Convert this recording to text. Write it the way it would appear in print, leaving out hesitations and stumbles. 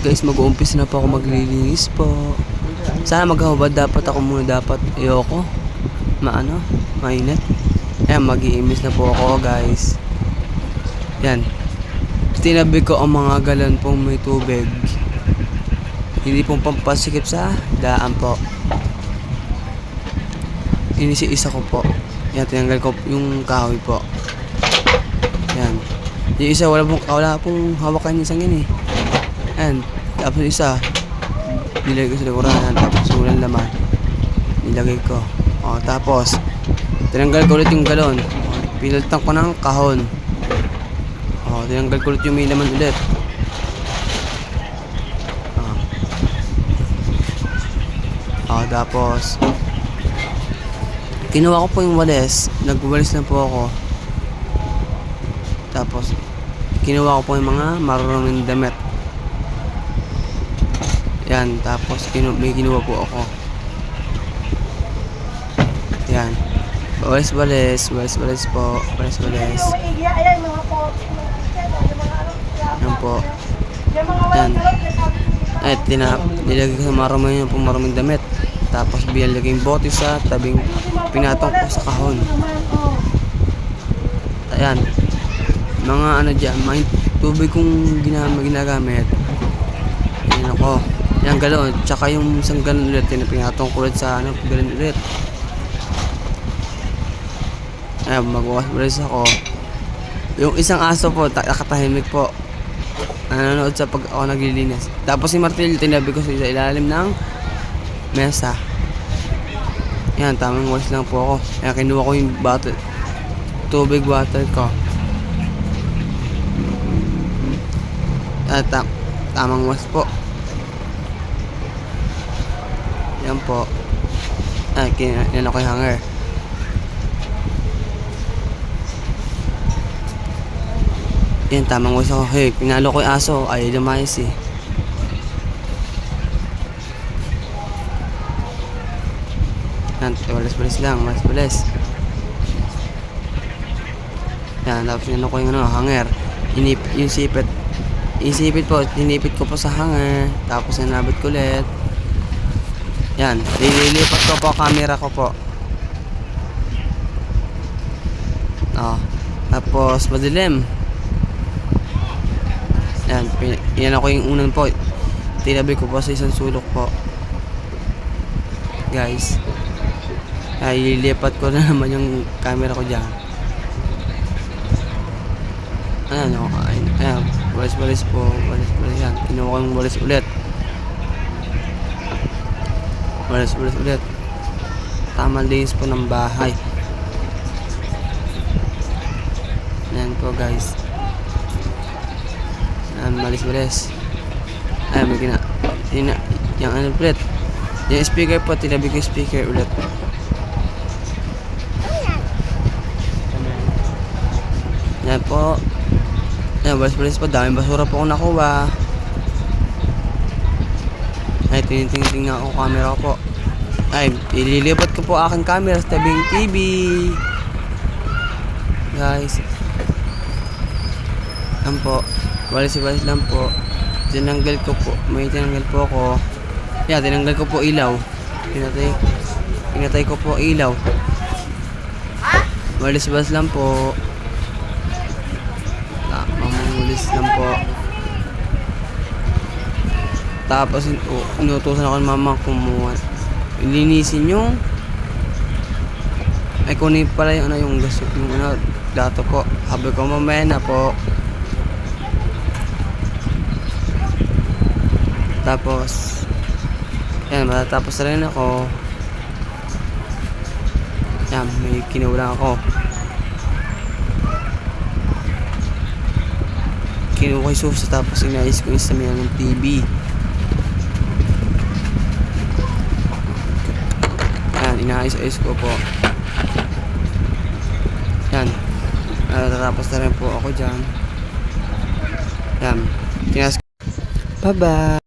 guys, mag-uumpisa na po ako maglilinis po. Sana maghahubad dapat ako muna dapat. Ayoko. Mainit. Ayan, mag-iimis na po ako guys. Yan. Tinabi ko ang mga galon pong may tubig. Hindi pong pampasikip sa daan po. Inisi-isa ko po. Yan, tinanggal ko yung kahoy po. Yan. Yung isa, wala pong hawakan yung isang yun eh. Ayan. Tapos isa, nilagay ko sa likuran. Tapos ulan laman. Nilagay ko. O, tapos, tinanggal ko ulit yung galon. Pinalitan ko ng kahon. O, tinanggal ko ulit yung may laman ulit. O, tapos, kinuha ko po yung walis. Nagwalis na po ako. Tapos, kinuha ko po yung mga maruruming damit. Yan, tapos may kinuha po ako. Yan. Walis po. Walis. Yan po. Yan. At nilagay ko sa maruming damit. Tapos binalagay yung bote sa tabing pinatong ko sa kahon. Ayan. Mga dyan, may tubig kong ginagamit. Ayan ako. Yan galon. Tsaka yung isang galon ulit. Pinatong ko ulit sa galon ulit. Ayan, magwawas ako. Yung isang aso po, nakatahimik po. Nanonood sa pag ako naglilinis. Tapos si Martil, tinabi ko sa ilalim ng mesa. Yan, tamang walis lang po ako. Kaya kinuha ko yung tubig water ko. Tamang walis po. Yan po. Yan ako yung hanger. Yan, tamang walis ako. Hey, pinalo ko yung aso. Ay, lumayas eh. Yan, walis lang. Walis. Yan, tapos yan ako yung hanger. Yung isipit po, hinipit ko po sa hanger. Tapos nanabit ko ulit. Yan, nililipat ko po camera ko po. Tapos madilim. Yan ako yung unan po. Tinabi ko po sa isang sulok po. Guys. Ay, ililipat ko na naman yung camera ko dyan. Ayan. Walis po. Walis yan. Kinuha ko yung walis ulit. Walis ulit. Tamang linis po ng bahay. Ayan po guys. Walis. Ayan, may yung ulit. Yung speaker po, tinabi ko yung speaker ulit. Ayan po. Ayan, walis po. Daming basura po akong nakuha. Ay, tinitingnan ako camera ko po. Ay, ililipat ko po aking camera sa tabing TV. Guys. Ayan po. Walis lang po. Tinanggal ko po. May tinanggal po ako. Yeah, tinanggal ko po ilaw. Pinatay ko po ilaw. Walis lang po. Mamulis lang po. Tapos inutusan ako ng mama kumuha. Linisin yung ay kunin pala yung gas yung dato po. Habi ko mamaya na po. Tapos yan, matatapos na rin ako. Yan, may kinulang ako. Kinuha ko yung susa tapos inayos ko yung stamina ng TV. Yan, inaayos-ayos ko po. Yan, natatapos na rin po ako dyan. Yan, bye bye.